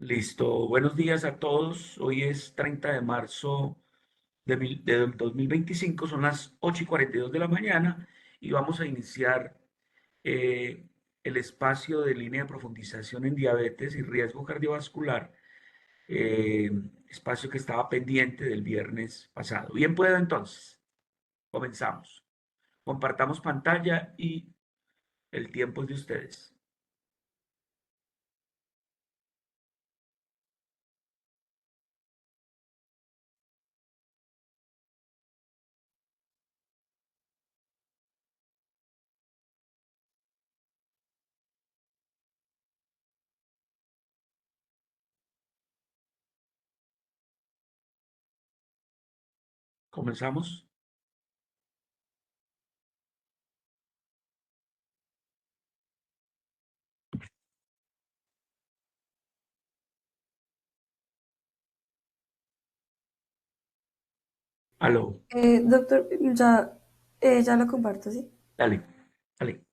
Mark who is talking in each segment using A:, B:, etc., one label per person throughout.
A: Listo. Buenos días a todos. Hoy es 30 de marzo de 2025. Son las 8:42 de la mañana y vamos a iniciar eh, el espacio de línea de profundización en diabetes y riesgo cardiovascular, eh, espacio que estaba pendiente del viernes pasado. Bien, puedo entonces. Comenzamos. Compartamos pantalla y el tiempo es de ustedes. Comenzamos. Aló.
B: Doctor, ya lo comparto, ¿sí?
A: Dale. Dale.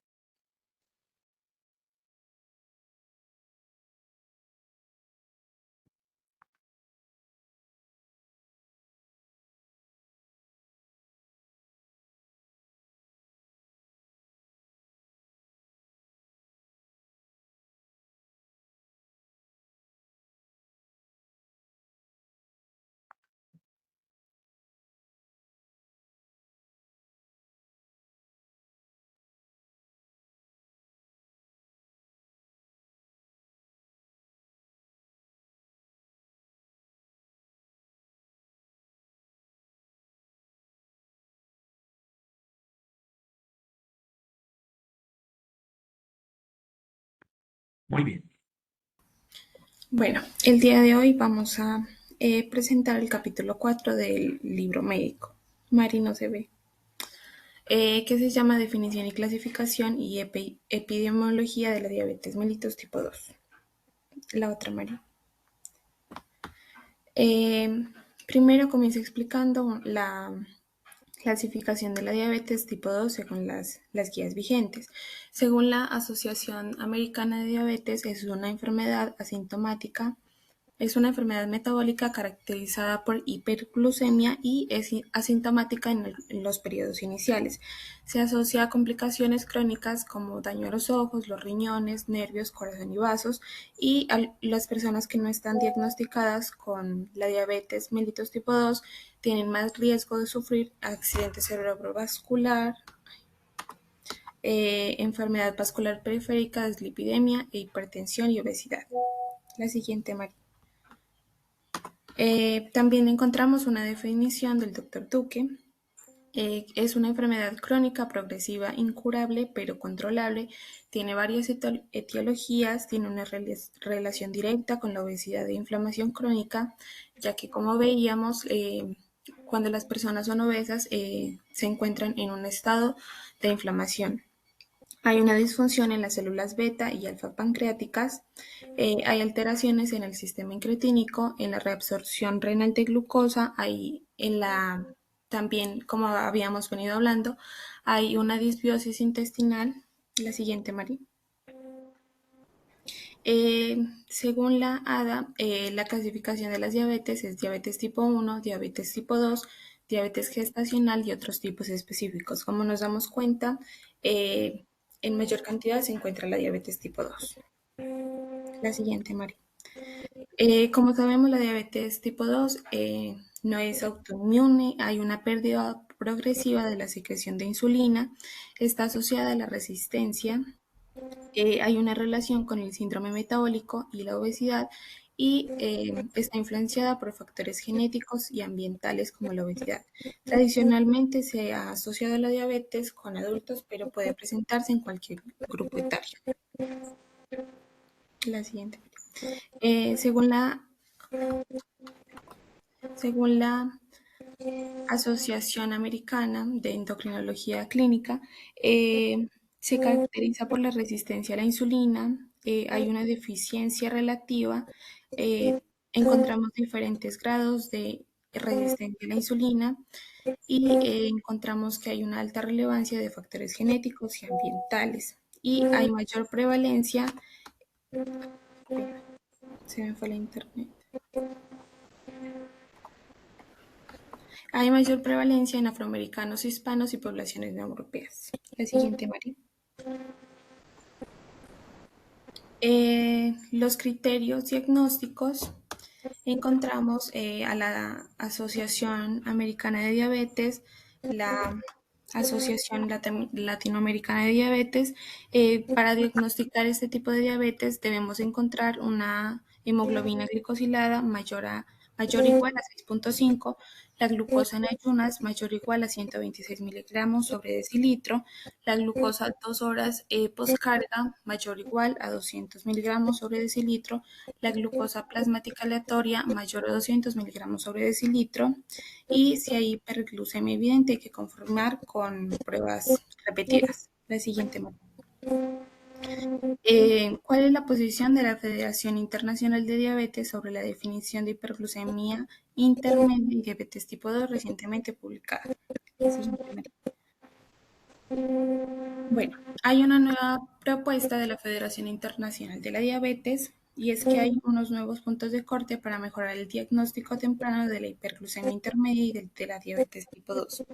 A: Muy bien.
C: Bueno, el día de hoy vamos a presentar el capítulo 4 del libro médico. Mari no se ve. Que se llama Definición y clasificación y epidemiología de la diabetes mellitus tipo 2. La otra Mari. Eh, Primero comienza explicando la clasificación de la diabetes tipo 2 según las guías vigentes. Según la Asociación Americana de Diabetes, es una enfermedad asintomática. Es una enfermedad metabólica caracterizada por hiperglucemia y es asintomática en los periodos iniciales. Se asocia a complicaciones crónicas como daño a los ojos, los riñones, nervios, corazón y vasos, y a las personas que no están diagnosticadas con la diabetes mellitus tipo 2 tienen más riesgo de sufrir accidente cerebrovascular, enfermedad vascular periférica, dislipidemia, hipertensión y obesidad. La siguiente, María. También encontramos una definición del Dr. Duque. Es una enfermedad crónica, progresiva, incurable, pero controlable. Tiene varias etiologías, tiene una relación directa con la obesidad e inflamación crónica, ya que como veíamos, cuando las personas son obesas, se encuentran en un estado de inflamación. Hay una disfunción en las células beta y alfa pancreáticas, hay alteraciones en el sistema incretínico, en la reabsorción renal de glucosa, también, como habíamos venido hablando, hay una disbiosis intestinal. La siguiente, María. Según la ADA, la clasificación de las diabetes es diabetes tipo 1, diabetes tipo 2, diabetes gestacional y otros tipos específicos. Como nos damos cuenta, eh, en mayor cantidad se encuentra la diabetes tipo 2. La siguiente, Mari. Como sabemos, la diabetes tipo 2 no es autoinmune, hay una pérdida progresiva de la secreción de insulina, está asociada a la resistencia, hay una relación con el síndrome metabólico y la obesidad y está influenciada por factores genéticos y ambientales como la obesidad. Tradicionalmente se ha asociado la diabetes con adultos, pero puede presentarse en cualquier grupo etario. La siguiente. Eh, según la, según la Asociación Americana de Endocrinología Clínica, se caracteriza por la resistencia a la insulina, hay una deficiencia relativa, eh, encontramos diferentes grados de resistencia a la insulina y encontramos que hay una alta relevancia de factores genéticos y ambientales y hay mayor prevalencia, Se me fue la internet. Hay mayor prevalencia en afroamericanos, hispanos y poblaciones no europeas. La siguiente, María. Los criterios diagnósticos encontramos a la Asociación Americana de Diabetes, la Asociación Latinoamericana de Diabetes. Para diagnosticar este tipo de diabetes debemos encontrar una hemoglobina glicosilada mayor o igual a 6,5, la glucosa en ayunas mayor o igual a 126 miligramos sobre decilitro, la glucosa a 2 horas postcarga mayor o igual a 200 miligramos sobre decilitro, la glucosa plasmática aleatoria mayor a 200 miligramos sobre decilitro, y si hay hiperglucemia evidente hay que confirmar con pruebas repetidas. La siguiente, María. ¿Cuál es la posición de la Federación Internacional de Diabetes sobre la definición de hiperglucemia intermedia y diabetes tipo 2 recientemente publicada? La siguiente, María. Bueno, hay una nueva propuesta de la Federación Internacional de la Diabetes y es que hay unos nuevos puntos de corte para mejorar el diagnóstico temprano de la hiperglucemia intermedia y de la diabetes tipo 2.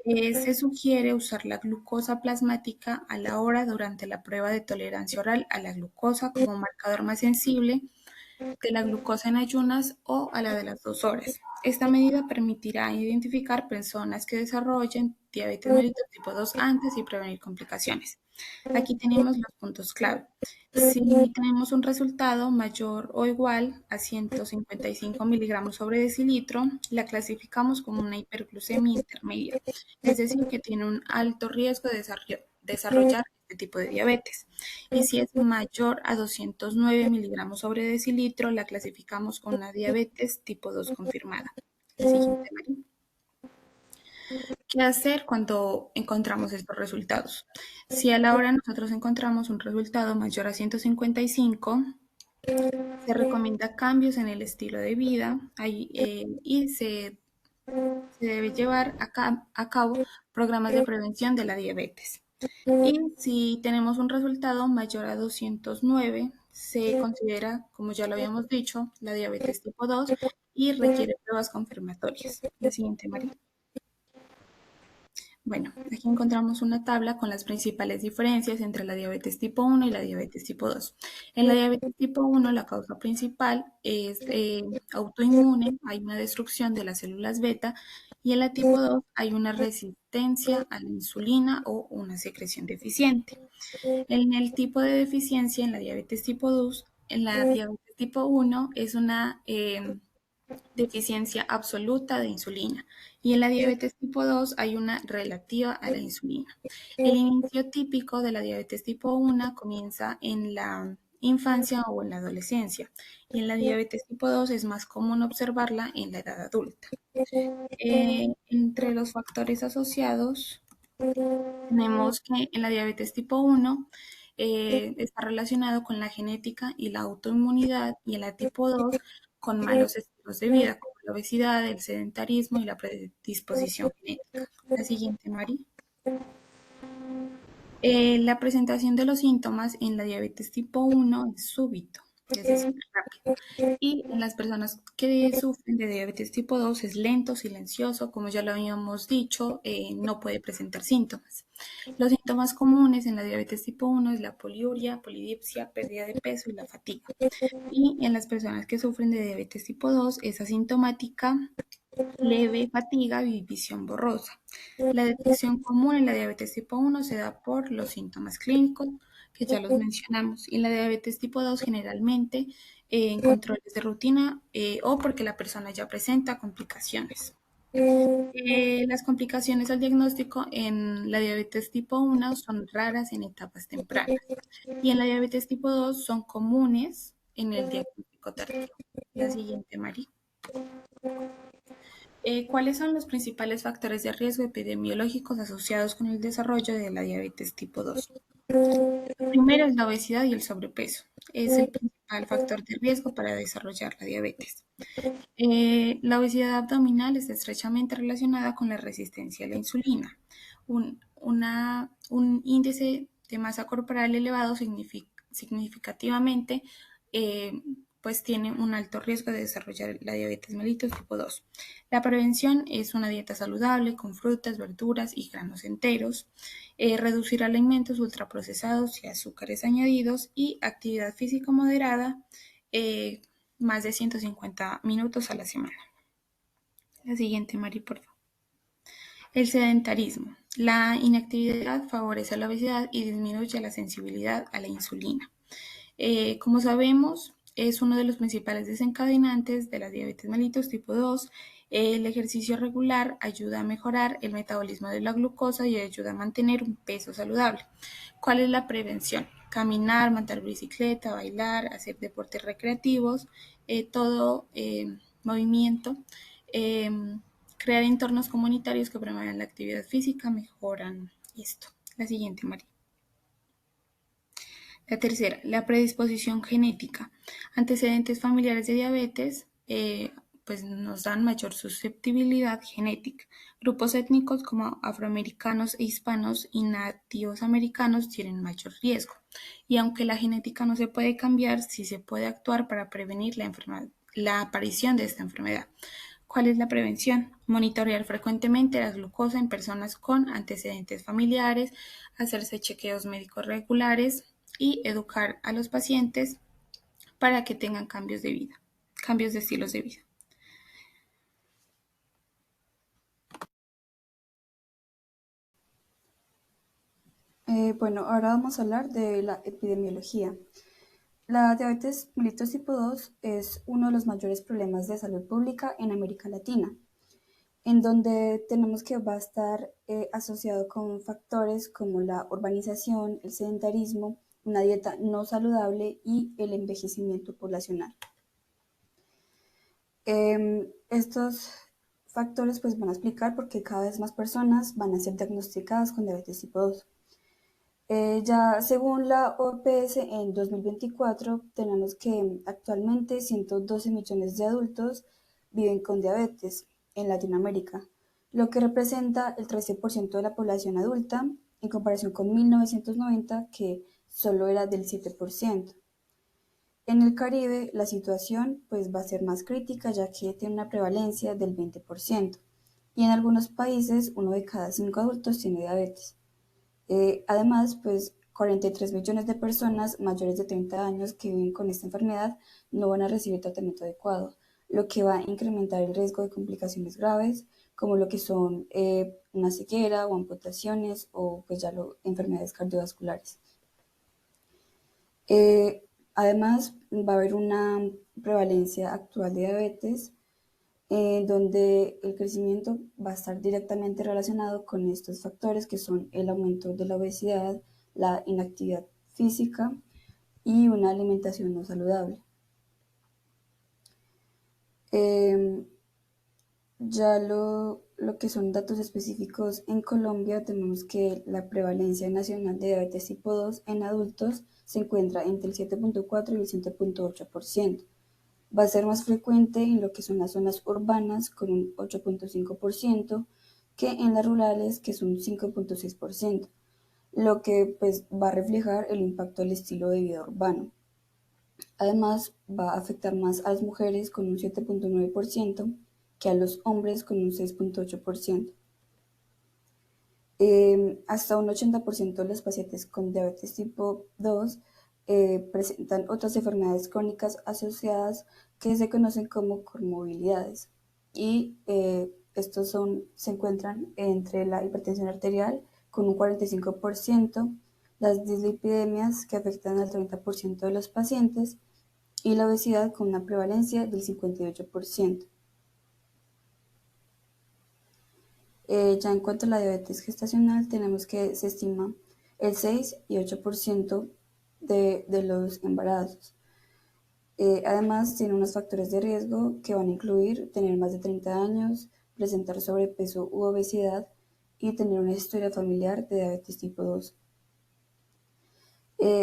C: Se sugiere usar la glucosa plasmática a la hora durante la prueba de tolerancia oral a la glucosa como marcador más sensible de la glucosa en ayunas o a la de las 2 horas. Esta medida permitirá identificar personas que desarrollen diabetes mellitus tipo 2 antes y prevenir complicaciones. Aquí tenemos los puntos clave. Si tenemos un resultado mayor o igual a 155 miligramos sobre decilitro, la clasificamos como una hiperglucemia intermedia, es decir, que tiene un alto riesgo de desarrollar este tipo de diabetes. Y si es mayor a 209 miligramos sobre decilitro, la clasificamos con una diabetes tipo 2 confirmada. La siguiente, María. ¿Qué hacer cuando encontramos estos resultados? Si a la hora nosotros encontramos un resultado mayor a 155, se recomienda cambios en el estilo de vida y se debe llevar a cabo programas de prevención de la diabetes. Y si tenemos un resultado mayor a 209, se considera, como ya lo habíamos dicho, la diabetes tipo 2 y requiere pruebas confirmatorias. La siguiente, María. Bueno, aquí encontramos una tabla con las principales diferencias entre la diabetes tipo 1 y la diabetes tipo 2. En la diabetes tipo 1, la causa principal es autoinmune, hay una destrucción de las células beta, y en la tipo 2 hay una resistencia a la insulina o una secreción deficiente. En el tipo de deficiencia, en la diabetes tipo 2, en la diabetes tipo 1 es una deficiencia absoluta de insulina y en la diabetes tipo 2 hay una relativa a la insulina. El inicio típico de la diabetes tipo 1 comienza en la infancia o en la adolescencia y en la diabetes tipo 2 es más común observarla en la edad adulta. Entre los factores asociados tenemos que en la diabetes tipo 1 está relacionado con la genética y la autoinmunidad y en la tipo 2 con malos estilos de vida como la obesidad, el sedentarismo y la predisposición genética. La siguiente, Mari. La presentación de los síntomas en la diabetes tipo 1 es súbito, es decir, rápido. Y en las personas que sufren de diabetes tipo 2 es lento, silencioso, como ya lo habíamos dicho, no puede presentar síntomas. Los síntomas comunes en la diabetes tipo 1 es la poliuria, polidipsia, pérdida de peso y la fatiga. Y en las personas que sufren de diabetes tipo 2 es asintomática, leve, fatiga y visión borrosa. La detección común en la diabetes tipo 1 se da por los síntomas clínicos, que ya los mencionamos, y en la diabetes tipo 2 generalmente en controles de rutina o porque la persona ya presenta complicaciones. Las complicaciones al diagnóstico en la diabetes tipo 1 son raras en etapas tempranas y en la diabetes tipo 2 son comunes en el diagnóstico tardío. La siguiente, Mari. ¿Cuáles son los principales factores de riesgo epidemiológicos asociados con el desarrollo de la diabetes tipo 2? Primero es la obesidad y el sobrepeso. Es el principal factor de riesgo para desarrollar la diabetes. La obesidad abdominal está estrechamente relacionada con la resistencia a la insulina. Un índice de masa corporal elevado significativamente pues tiene un alto riesgo de desarrollar la diabetes mellitus tipo 2. La prevención es una dieta saludable con frutas, verduras y granos enteros, reducir alimentos ultraprocesados y azúcares añadidos y actividad física moderada, eh, más de 150 minutos a la semana. La siguiente, Mari, por favor. El sedentarismo. La inactividad favorece la obesidad y disminuye la sensibilidad a la insulina. Como sabemos, es uno de los principales desencadenantes de la diabetes mellitus tipo 2. El ejercicio regular ayuda a mejorar el metabolismo de la glucosa y ayuda a mantener un peso saludable. ¿Cuál es la prevención? Caminar, montar bicicleta, bailar, hacer deportes recreativos, todo movimiento, eh, crear entornos comunitarios que promuevan la actividad física, mejoran esto. La siguiente, María. La tercera, la predisposición genética. Antecedentes familiares de diabetes pues nos dan mayor susceptibilidad genética. Grupos étnicos como afroamericanos e hispanos y nativos americanos tienen mayor riesgo. Y aunque la genética no se puede cambiar, sí se puede actuar para prevenir la aparición de esta enfermedad. ¿Cuál es la prevención? Monitorear frecuentemente la glucosa en personas con antecedentes familiares, hacerse chequeos médicos regulares y educar a los pacientes para que tengan cambios de estilos de vida.
B: Bueno, ahora vamos a hablar de la epidemiología. La diabetes mellitus tipo 2 es uno de los mayores problemas de salud pública en América Latina, en donde tenemos que va a estar asociado con factores como la urbanización, el sedentarismo, una dieta no saludable y el envejecimiento poblacional. Estos factores pues van a explicar por qué cada vez más personas van a ser diagnosticadas con diabetes tipo 2. Ya según la OPS en 2024 tenemos que actualmente 112 millones de adultos viven con diabetes en Latinoamérica, lo que representa el 13% de la población adulta en comparación con 1990 que solo era del 7%. En el Caribe la situación pues va a ser más crítica ya que tiene una prevalencia del 20% y en algunos países 1 de cada 5 adultos tiene diabetes. Además, pues 43 millones de personas mayores de 30 años que viven con esta enfermedad no van a recibir tratamiento adecuado, lo que va a incrementar el riesgo de complicaciones graves, como lo que son una ceguera o amputaciones o pues ya enfermedades cardiovasculares. Además, va a haber una prevalencia actual de diabetes donde el crecimiento va a estar directamente relacionado con estos factores que son el aumento de la obesidad, la inactividad física y una alimentación no saludable. Ya lo que son datos específicos en Colombia, tenemos que la prevalencia nacional de diabetes tipo 2 en adultos se encuentra entre el 7.4 y el 7.8%. Va a ser más frecuente en lo que son las zonas urbanas con un 8.5% que en las rurales que es un 5.6%, lo que pues va a reflejar el impacto del estilo de vida urbano. Además va a afectar más a las mujeres con un 7.9% que a los hombres con un 6.8%. Hasta un 80% de los pacientes con diabetes tipo 2 presentan otras enfermedades crónicas asociadas que se conocen como comorbilidades y estos se encuentran entre la hipertensión arterial con un 45%, las dislipidemias que afectan al 30% de los pacientes y la obesidad con una prevalencia del 58%. Ya en cuanto a la diabetes gestacional, tenemos que se estima el 6 y 8% de los embarazos. Además, tiene unos factores de riesgo que van a incluir tener más de 30 años, presentar sobrepeso u obesidad y tener una historia familiar de diabetes tipo 2.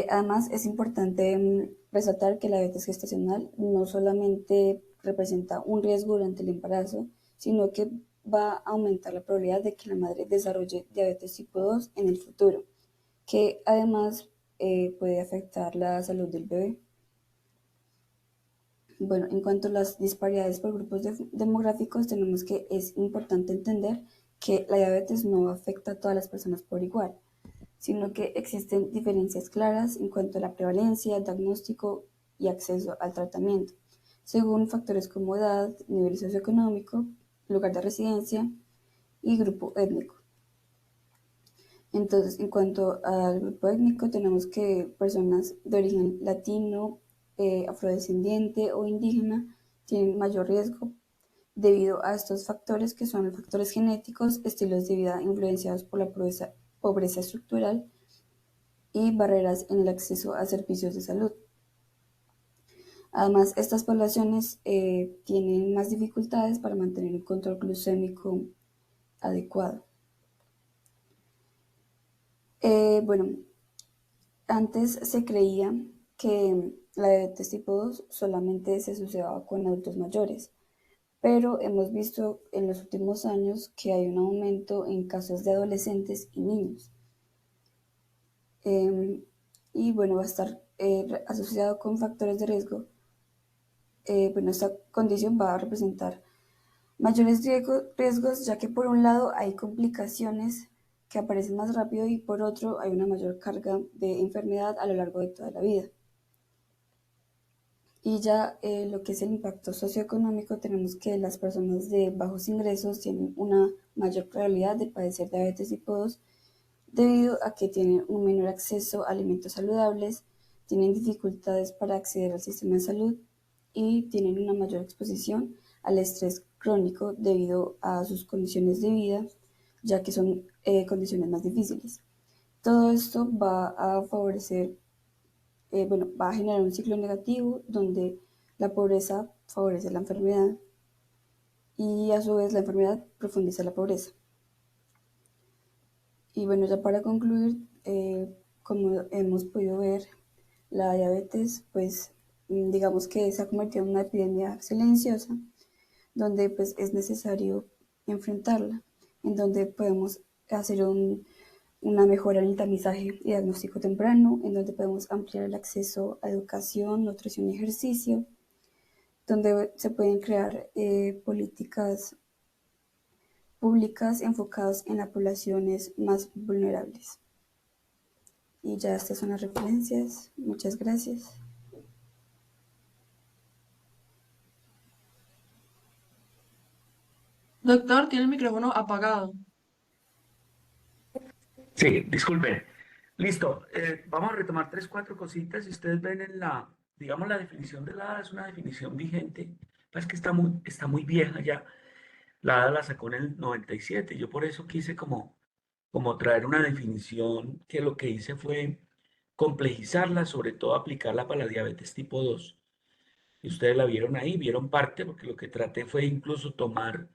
B: Además, es importante resaltar que la diabetes gestacional no solamente representa un riesgo durante el embarazo, sino que va a aumentar la probabilidad de que la madre desarrolle diabetes tipo 2 en el futuro, que además puede afectar la salud del bebé. Bueno, en cuanto a las disparidades por grupos demográficos, tenemos que es importante entender que la diabetes no afecta a todas las personas por igual, sino que existen diferencias claras en cuanto a la prevalencia, diagnóstico y acceso al tratamiento, según factores como edad, nivel socioeconómico, lugar de residencia y grupo étnico. Entonces, en cuanto al grupo étnico, tenemos que personas de origen latino, afrodescendiente o indígena tienen mayor riesgo debido a estos factores que son factores genéticos, estilos de vida influenciados por la pobreza estructural y barreras en el acceso a servicios de salud. Además, estas poblaciones tienen más dificultades para mantener un control glucémico adecuado. Bueno, antes se creía que la diabetes tipo 2 solamente se asociaba con adultos mayores, pero hemos visto en los últimos años que hay un aumento en casos de adolescentes y niños. Y bueno, va a estar asociado con factores de riesgo. Bueno, esta condición va a representar mayores riesgos, ya que por un lado hay complicaciones que aparecen más rápido y por otro hay una mayor carga de enfermedad a lo largo de toda la vida. Y ya lo que es el impacto socioeconómico, tenemos que las personas de bajos ingresos tienen una mayor probabilidad de padecer diabetes tipo 2 debido a que tienen un menor acceso a alimentos saludables, tienen dificultades para acceder al sistema de salud y tienen una mayor exposición al estrés crónico debido a sus condiciones de vida, ya que son condiciones más difíciles. Todo esto va a favorecer, bueno, va a generar un ciclo negativo donde la pobreza favorece la enfermedad y a su vez la enfermedad profundiza la pobreza. Y bueno, ya para concluir, como hemos podido ver, la diabetes, pues digamos que se ha convertido en una epidemia silenciosa, donde pues es necesario enfrentarla, en donde podemos hacer una mejora en el tamizaje y diagnóstico temprano, en donde podemos ampliar el acceso a educación, nutrición y ejercicio, donde se pueden crear políticas públicas enfocadas en las poblaciones más vulnerables. Y ya estas son las referencias. Muchas gracias.
D: Doctor, tiene el micrófono apagado.
A: Sí, disculpen. Listo. Vamos a retomar tres, cuatro cositas. Si ustedes ven en digamos, la definición de la ADA es una definición vigente. Es que está muy vieja ya. La ADA la sacó en el 97. Yo por eso quise como traer una definición que lo que hice fue complejizarla, sobre todo aplicarla para la diabetes tipo 2. Y ustedes la vieron ahí, vieron parte, porque lo que traté fue incluso tomar,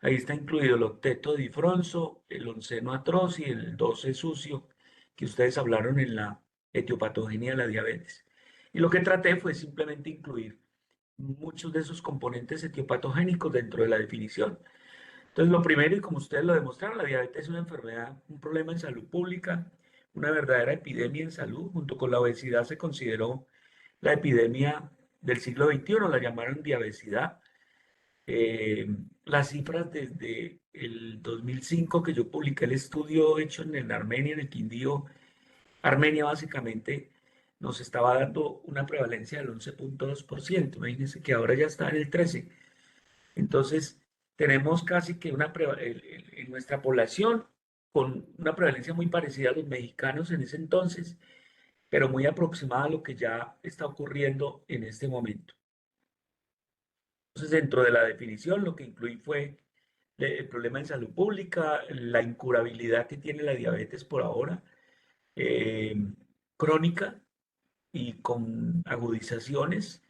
A: ahí está incluido el octeto difronzo, el onceno atroz y el 12 sucio, que ustedes hablaron en la etiopatogenia de la diabetes. Y lo que traté fue simplemente incluir muchos de esos componentes etiopatogénicos dentro de la definición. Entonces, lo primero, y como ustedes lo demostraron, la diabetes es una enfermedad, un problema en salud pública, una verdadera epidemia en salud. Junto con la obesidad se consideró la epidemia del siglo XXI, la llamaron diabesidad. Las cifras desde el 2005 que yo publiqué el estudio hecho en Armenia, en el Quindío, Armenia básicamente nos estaba dando una prevalencia del 11,2%. Imagínense que ahora ya está en el 13%. Entonces, tenemos casi que en nuestra población con una prevalencia muy parecida a los mexicanos en ese entonces, pero muy aproximada a lo que ya está ocurriendo en este momento. Entonces, dentro de la definición, lo que incluí fue el problema en salud pública, la incurabilidad que tiene la diabetes por ahora, eh, crónica y con agudizaciones.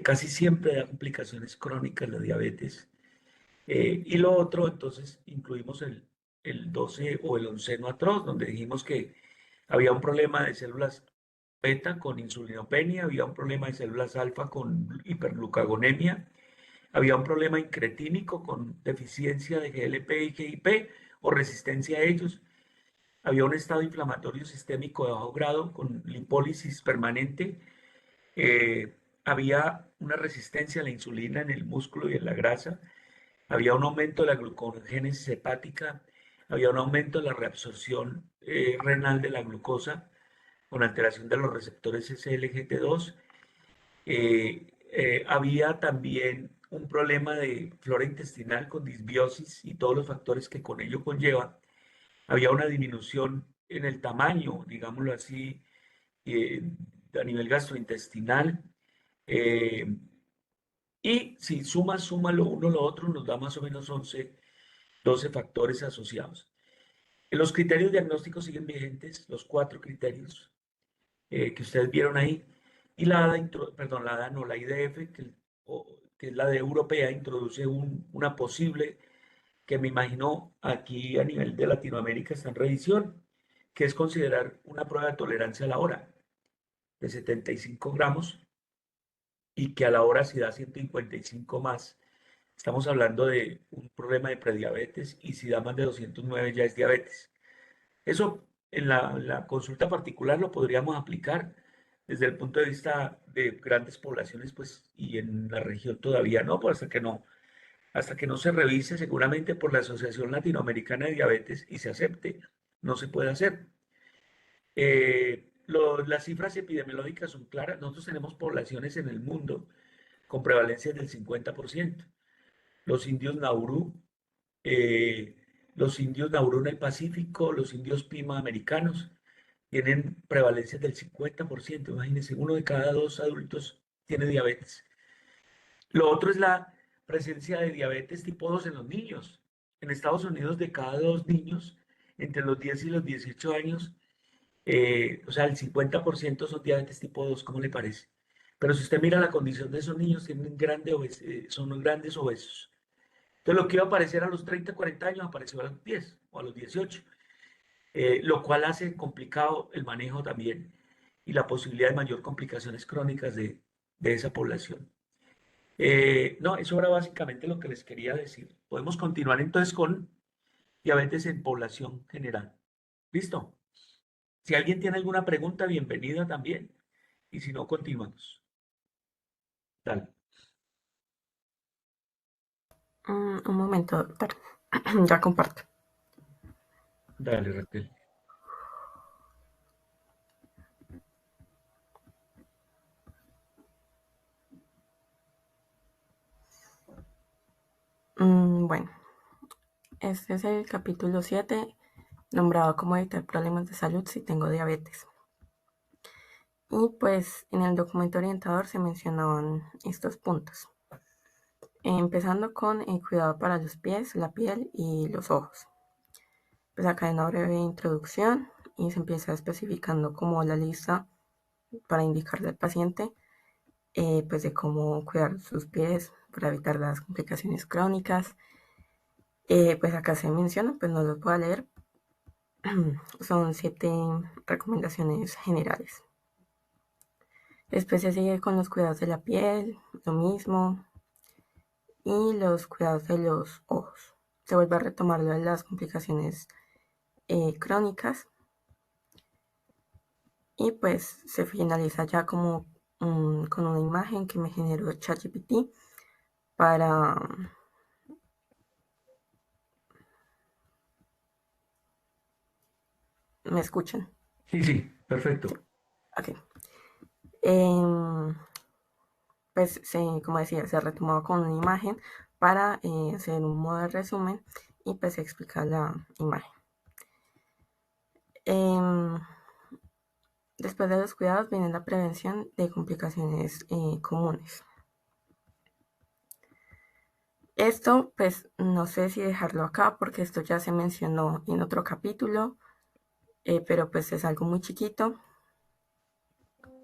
A: Casi siempre da complicaciones crónicas la diabetes. Y lo otro, entonces, incluimos el 12 o el onceno atroz, donde dijimos que había un problema de células beta con insulinopenia, había un problema de células alfa con hiperglucagonemia, había un problema incretínico con deficiencia de GLP y GIP o resistencia a ellos, había un estado inflamatorio sistémico de bajo grado con lipólisis permanente, eh, había una resistencia a la insulina en el músculo y en la grasa, había un aumento de la glucogénesis hepática, había un aumento de la reabsorción renal de la glucosa con alteración de los receptores SLGT2. Había también un problema de flora intestinal con disbiosis y todos los factores que con ello conlleva. Había una disminución en el tamaño, digámoslo así, eh, a nivel gastrointestinal. eh, y si suma lo uno lo otro, nos da más o menos 12 factores asociados. Los criterios diagnósticos siguen vigentes, los 4 criterios que ustedes vieron ahí. Y la ADA, perdón, la ADA no, la IDF, que es la de europea, introduce una posible, que me imagino aquí a nivel de Latinoamérica está en revisión, que es considerar una prueba de tolerancia a la hora de 75 gramos y que a la hora si da 155 más, estamos hablando de un problema de prediabetes y si da más de 209 ya es diabetes. Eso en la consulta particular lo podríamos aplicar desde el punto de vista de grandes poblaciones, pues, y en la región todavía no, pues hasta que no se revise seguramente por la Asociación Latinoamericana de Diabetes y se acepte, no se puede hacer. Las cifras epidemiológicas son claras. Nosotros tenemos poblaciones en el mundo con prevalencia del 50%. Los indios Nauru, eh, los indios Nauru en el Pacífico, los indios Pima americanos, tienen prevalencia del 50%. Imagínense, 1 de cada 2 adultos tiene diabetes. Lo otro es la presencia de diabetes tipo 2 en los niños. En Estados Unidos, de cada 2 niños entre los 10 y los 18 años, o sea, el 50% son diabetes tipo 2, ¿cómo le parece? Pero si usted mira la condición de esos niños, son grandes obesos. Entonces, lo que iba a aparecer a los 30, 40 años, apareció a los 10 o a los 18, lo cual hace complicado el manejo también y la posibilidad de mayor complicaciones crónicas de esa población. No, eso era básicamente lo que les quería decir. Podemos continuar entonces con diabetes en población general. ¿Listo? Si alguien tiene alguna pregunta, bienvenida también. Y si no, continuamos. Dale,
E: Un momento, doctor. Ya comparto.
A: dale, Raquel.
E: Bueno, este es el capítulo 7, nombrado como evitar problemas de salud si tengo diabetes. Y pues en el documento orientador se mencionaban estos puntos. Empezando con el cuidado para los pies, la piel y los ojos. Pues acá hay una breve introducción y se empieza especificando como la lista para indicarle al paciente pues de cómo cuidar sus pies para evitar las complicaciones crónicas. Pues acá se menciona, pues no los voy a leer, son 7 recomendaciones generales. Después se sigue con los cuidados de la piel, lo mismo, y los cuidados de los ojos. Se vuelve a retomar lo de las complicaciones crónicas y pues se finaliza ya como con una imagen que me generó ChatGPT para... ¿Me escuchan?
A: Sí, perfecto.
E: Ok. Pues como decía, se retomó con una imagen para hacer un modo de resumen y pues explicar la imagen. Después de los cuidados viene la prevención de complicaciones comunes. Esto pues no sé si dejarlo acá porque esto ya se mencionó en otro capítulo, pero pues es algo muy chiquito.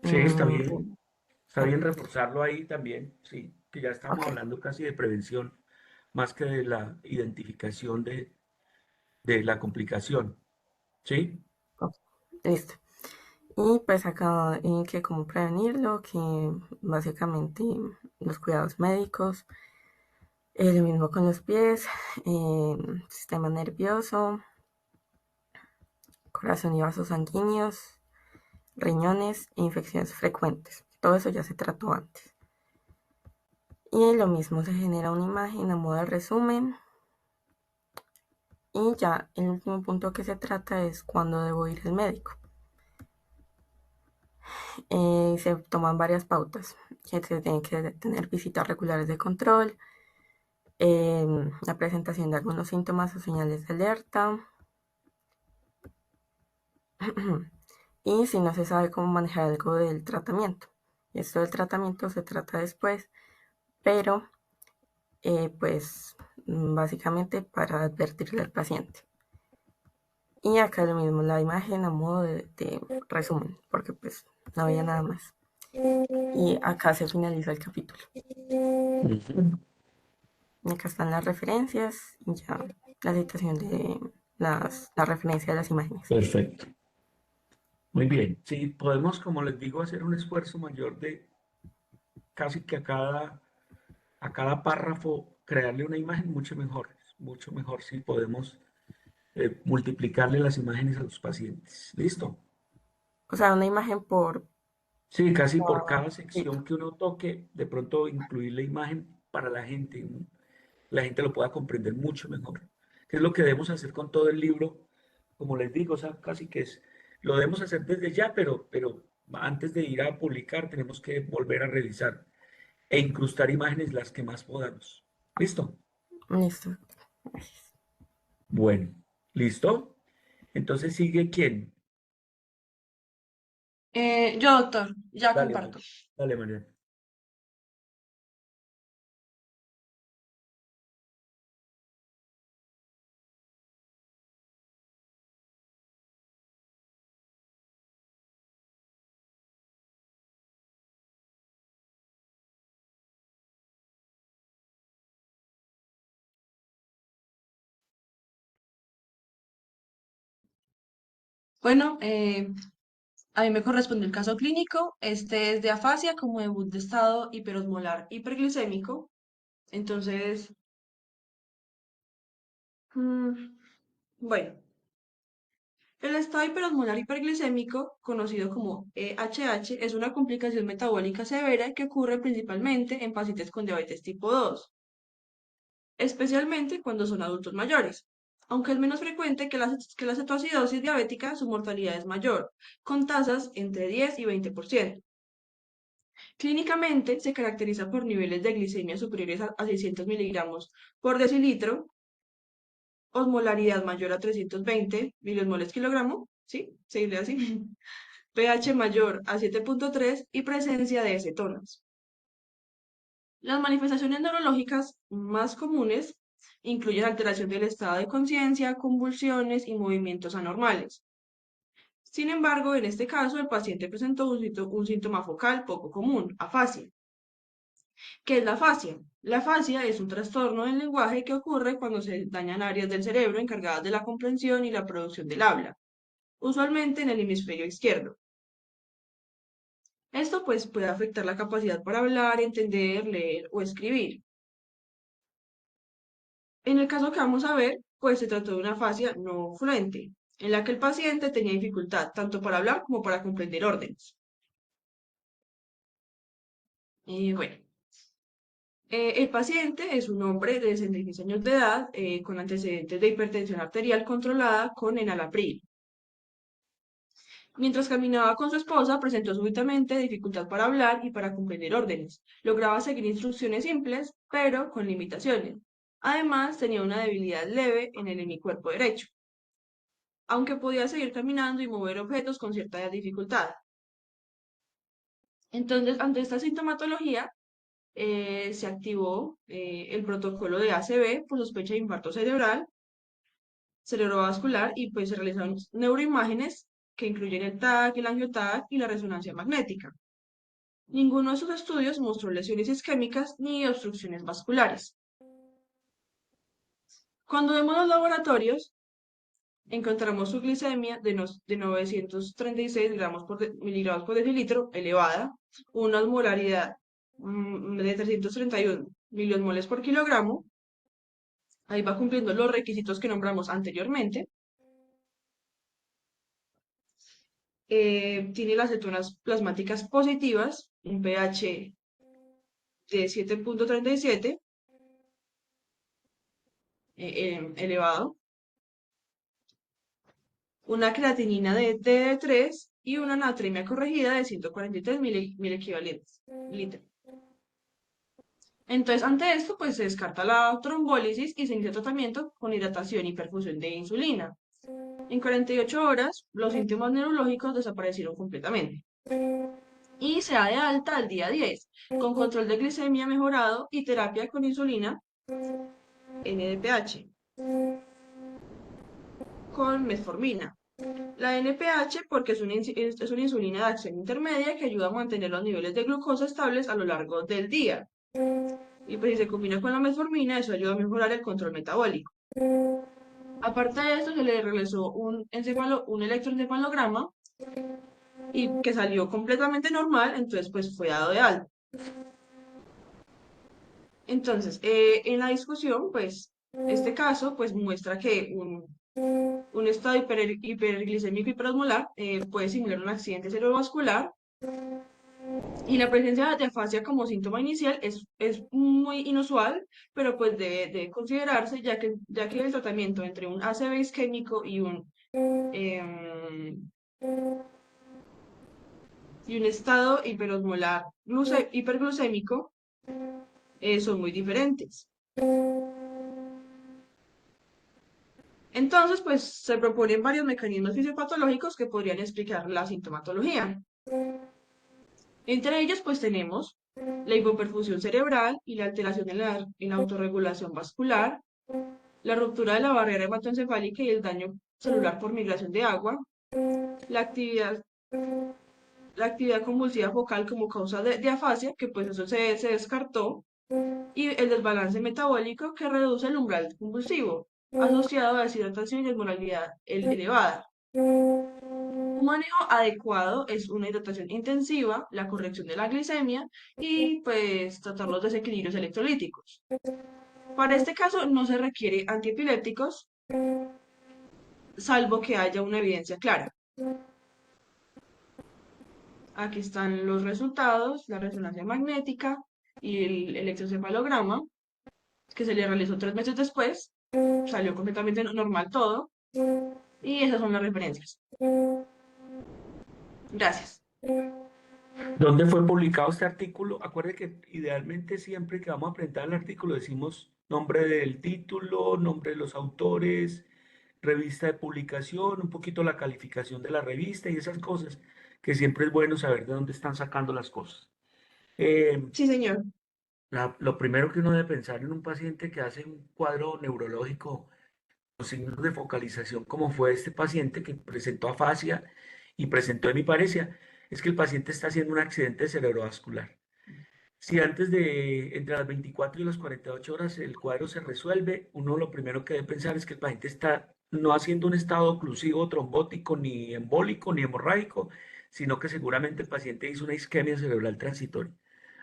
A: Sí, está
E: Mm,
A: bien. Está bien reforzarlo ahí también, sí, que ya estamos
E: ok,
A: hablando casi de prevención más que de la identificación de la complicación. ¿Sí?
E: ok, listo. Y pues acá que cómo prevenirlo, que básicamente los cuidados médicos, lo mismo con los pies, sistema nervioso, corazón y vasos sanguíneos, riñones e infecciones frecuentes. Todo eso ya se trató antes. Y lo mismo, se genera una imagen a modo de resumen. Y ya el último punto que se trata es cuando debo ir al médico. Se toman varias pautas, que se tienen que tener visitas regulares de control, la presentación de algunos síntomas o señales de alerta, y si no se sabe cómo manejar algo del tratamiento. Esto del tratamiento se trata después, pero pues básicamente para advertirle al paciente. Y acá lo mismo, la imagen a modo de resumen, porque pues no había nada más. Y acá se finaliza el capítulo. Y acá están las referencias y ya la citación de la referencia de las imágenes.
A: Perfecto. Muy bien. Sí, podemos, como les digo, hacer un esfuerzo mayor de casi que a cada párrafo crearle una imagen mucho mejor si podemos multiplicarle las imágenes a los pacientes. ¿Listo?
E: O sea, una imagen por
A: Sí, casi por cada
E: escrito.
A: sección que uno toque, de pronto incluir la imagen para la gente, ¿no? La gente lo pueda comprender mucho mejor. ¿Qué es lo que debemos hacer con todo el libro? Como les digo, o sea, casi que lo debemos hacer desde ya, pero antes de ir a publicar tenemos que volver a revisar e incrustar imágenes las que más podamos. ¿Listo?
E: Listo.
A: Bueno, ¿listo? Entonces sigue quién.
D: Yo, doctor, ya
A: Dale,
D: comparto.
A: dale, María.
D: Bueno, a mí me corresponde el caso clínico. Este es de afasia como debut de estado hiperosmolar hiperglicémico. Entonces, mm, bueno, el estado hiperosmolar hiperglicémico, conocido como EHH, es una complicación metabólica severa que ocurre principalmente en pacientes con diabetes tipo 2, especialmente cuando son adultos mayores. Aunque es menos frecuente que la cetoacidosis diabética, su mortalidad es mayor, con tasas entre 10 y 20%. Clínicamente se caracteriza por niveles de glicemia superiores a 600 miligramos por decilitro, osmolaridad mayor a 320 miliosmoles kilogramo, ¿sí? Se lee así. pH mayor a 7.3 y presencia de cetonas. Las manifestaciones neurológicas más comunes incluyen alteración del estado de conciencia, convulsiones y movimientos anormales. Sin embargo, en este caso, el paciente presentó un síntoma focal poco común, afasia. ¿Qué es la afasia? La afasia es un trastorno del lenguaje que ocurre cuando se dañan áreas del cerebro encargadas de la comprensión y la producción del habla, usualmente en el hemisferio izquierdo. Esto pues puede afectar la capacidad para hablar, entender, leer o escribir. En el caso que vamos a ver, pues se trató de una afasia no fluente, en la que el paciente tenía dificultad tanto para hablar como para comprender órdenes. Bueno, el paciente es un hombre de 66 años de edad con antecedentes de hipertensión arterial controlada con enalapril. Mientras caminaba con su esposa, presentó súbitamente dificultad para hablar y para comprender órdenes. Lograba seguir instrucciones simples, pero con limitaciones. Además, tenía una debilidad leve en el hemicuerpo derecho, aunque podía seguir caminando y mover objetos con cierta dificultad. Entonces, ante esta sintomatología, se activó el protocolo de ACV por sospecha de infarto cerebral, cerebrovascular y pues se realizaron neuroimágenes que incluyen el TAC, el angio-TAC y la resonancia magnética. Ninguno de esos estudios mostró lesiones isquémicas ni obstrucciones vasculares. Cuando vemos los laboratorios, encontramos su glicemia de 936 miligramos por decilitro elevada, una osmolaridad de 331 miliosmoles por kilogramo. Ahí va cumpliendo los requisitos que nombramos anteriormente. Tiene las cetonas plasmáticas positivas, un pH de 7.37 elevado, una creatinina de 3 y una natremia corregida de 143 mil equivalentes litro. Entonces, ante esto, pues se descarta la trombólisis y se inicia tratamiento con hidratación y perfusión de insulina. En 48 horas, los síntomas neurológicos desaparecieron completamente. Y se da de alta al día 10, con control de glicemia mejorado y terapia con insulina NDPH, con metformina. La NPH porque es una insulina de acción intermedia que ayuda a mantener los niveles de glucosa estables a lo largo del día. Y pues si se combina con la metformina, eso ayuda a mejorar el control metabólico. Aparte de esto, se le realizó un electroencefalograma y que salió completamente normal, entonces pues fue dado de alta. Entonces, en la discusión, pues, este caso pues muestra que un estado hiperglicémico hiperosmolar puede simular un accidente cerebrovascular y la presencia de afasia como síntoma inicial es muy inusual, pero pues debe considerarse ya que el tratamiento entre un ACV isquémico em, y un estado hiperosmolar hiperglucémico son muy diferentes. Entonces, pues se proponen varios mecanismos fisiopatológicos que podrían explicar la sintomatología. Entre ellos, pues tenemos la hipoperfusión cerebral y la alteración en la autorregulación vascular, la ruptura de la barrera hematoencefálica y el daño celular por migración de agua, la actividad, la actividad convulsiva focal como causa de afasia, que pues eso se descartó, y el desbalance metabólico que reduce el umbral convulsivo, asociado a deshidratación y desmoralidad elevada. Un manejo adecuado es una hidratación intensiva, la corrección de la glicemia y pues tratar los desequilibrios electrolíticos. Para este caso no se requiere antiepilépticos, salvo que haya una evidencia clara. Aquí están los resultados, la resonancia magnética y el electroencefalograma, que se le realizó 3 meses después. Salió completamente normal todo. Y esas son las referencias. Gracias.
A: ¿Dónde fue publicado este artículo? Acuerde que idealmente siempre que vamos a presentar el artículo decimos nombre del título, nombre de los autores, revista de publicación, un poquito la calificación de la revista y esas cosas, que siempre es bueno saber de dónde están sacando las cosas.
D: Sí, señor.
A: Lo primero que uno debe pensar en un paciente que hace un cuadro neurológico con signos de focalización, como fue este paciente que presentó afasia y presentó hemiparesia, es que el paciente está haciendo un accidente cerebrovascular. Si antes de entre las 24 y las 48 horas el cuadro se resuelve, uno lo primero que debe pensar es que el paciente está no haciendo un estado oclusivo, trombótico, ni embólico, ni hemorrágico, sino que seguramente el paciente hizo una isquemia cerebral transitoria,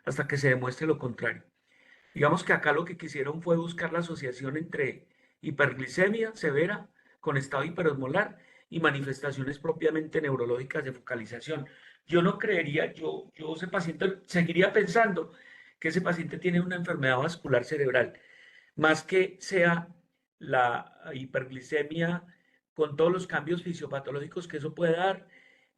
A: hasta que se demuestre lo contrario. Digamos que acá lo que quisieron fue buscar la asociación entre hiperglicemia severa con estado hiperosmolar y manifestaciones propiamente neurológicas de focalización. Yo no creería, ese paciente seguiría pensando que ese paciente tiene una enfermedad vascular cerebral, más que sea la hiperglicemia con todos los cambios fisiopatológicos que eso puede dar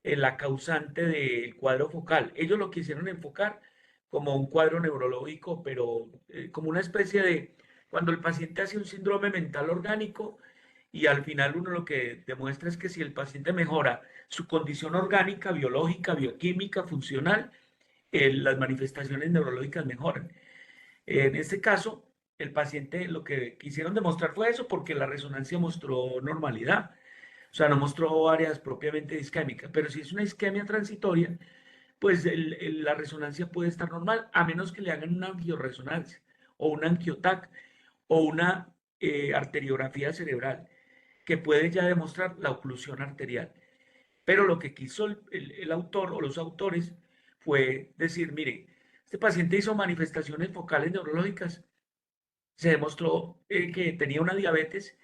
A: en la causante del cuadro focal. Ellos lo quisieron enfocar como un cuadro neurológico, pero como una especie de, cuando el paciente hace un síndrome mental orgánico y al final uno lo que demuestra es que si el paciente mejora su condición orgánica, biológica, bioquímica, funcional, las manifestaciones neurológicas mejoran. En este caso, el paciente lo que quisieron demostrar fue eso porque la resonancia mostró normalidad. O sea, no mostró áreas propiamente isquémicas, pero si es una isquemia transitoria, pues la resonancia puede estar normal, a menos que le hagan una angioresonancia o un angiotac o una arteriografía cerebral, que puede ya demostrar la oclusión arterial. Pero lo que quiso el autor o los autores fue decir, mire, este paciente hizo manifestaciones focales neurológicas, se demostró que tenía una diabetes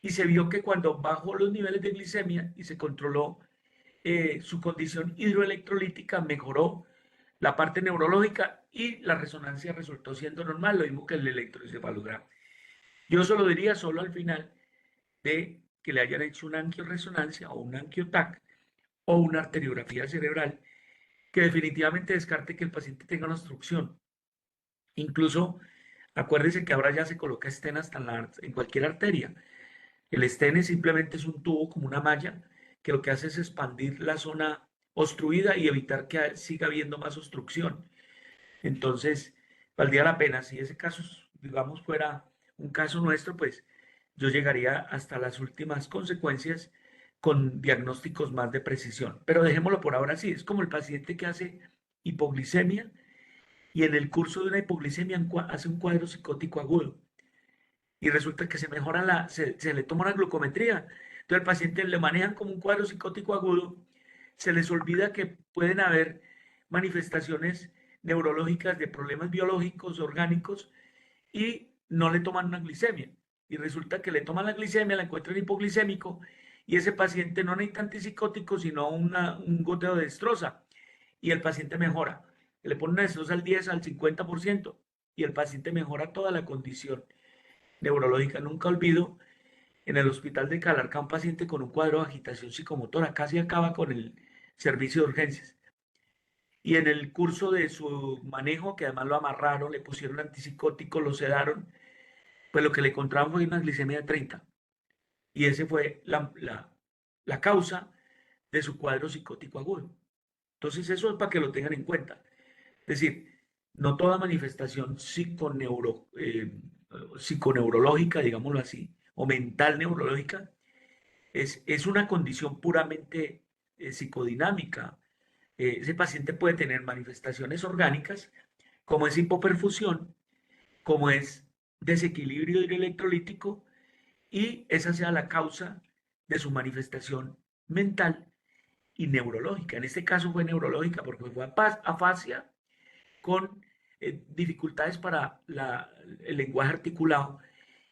A: y se vio que cuando bajó los niveles de glicemia y se controló su condición hidroelectrolítica, mejoró la parte neurológica y la resonancia resultó siendo normal, lo mismo que el electroencefalograma. Yo solo diría solo al final de que le hayan hecho una angioresonancia o un angiotac o una arteriografía cerebral que definitivamente descarte que el paciente tenga una obstrucción. Incluso acuérdese que ahora ya se coloca estén hasta en cualquier arteria. El estene simplemente es un tubo como una malla que lo que hace es expandir la zona obstruida y evitar que siga habiendo más obstrucción. Entonces, valdría la pena, si ese caso, digamos, fuera un caso nuestro, pues yo llegaría hasta las últimas consecuencias con diagnósticos más de precisión. Pero dejémoslo por ahora así, es como el paciente que hace hipoglicemia y en el curso de una hipoglicemia hace un cuadro psicótico agudo y resulta que se mejora se le toma una glucometría. Entonces el paciente le manejan como un cuadro psicótico agudo, se les olvida que pueden haber manifestaciones neurológicas de problemas biológicos, orgánicos, y no le toman una glicemia. Y resulta que le toman la glicemia, la encuentran hipoglicémico, y ese paciente no necesita antipsicótico, sino un goteo de destroza, y el paciente mejora. Le ponen una destroza al 10, al 50%, y el paciente mejora toda la condición neurológica. Nunca olvido en el hospital de Calarcá un paciente con un cuadro de agitación psicomotora, casi acaba con el servicio de urgencias. Y en el curso de su manejo, que además lo amarraron, le pusieron antipsicótico, lo sedaron, pues lo que le encontraron fue una glicemia de 30. Y ese fue la causa de su cuadro psicótico agudo. Entonces eso es para que lo tengan en cuenta. Es decir, no toda manifestación psiconeurológica, digámoslo así, o mental neurológica, es una condición puramente psicodinámica. Ese paciente puede tener manifestaciones orgánicas, como es hipoperfusión, como es desequilibrio hidroelectrolítico, y esa sea la causa de su manifestación mental y neurológica. En este caso fue neurológica porque fue afasia con dificultades para el lenguaje articulado,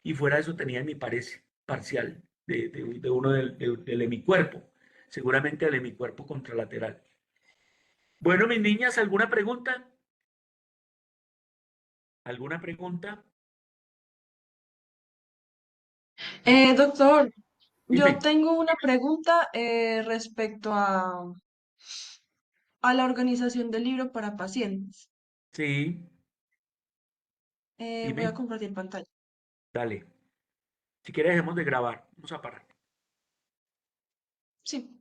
A: y fuera de eso tenía mi parcial de uno del hemicuerpo, seguramente del hemicuerpo contralateral. Bueno, mis niñas, ¿alguna pregunta? ¿Alguna pregunta?
D: Doctor, yo
A: Dime.
D: tengo una pregunta respecto a la organización del libro para pacientes.
A: Sí,
D: Voy a
A: dime.
D: compartir pantalla.
A: Dale. Si quieres, dejemos de grabar. Vamos a parar.
D: Sí.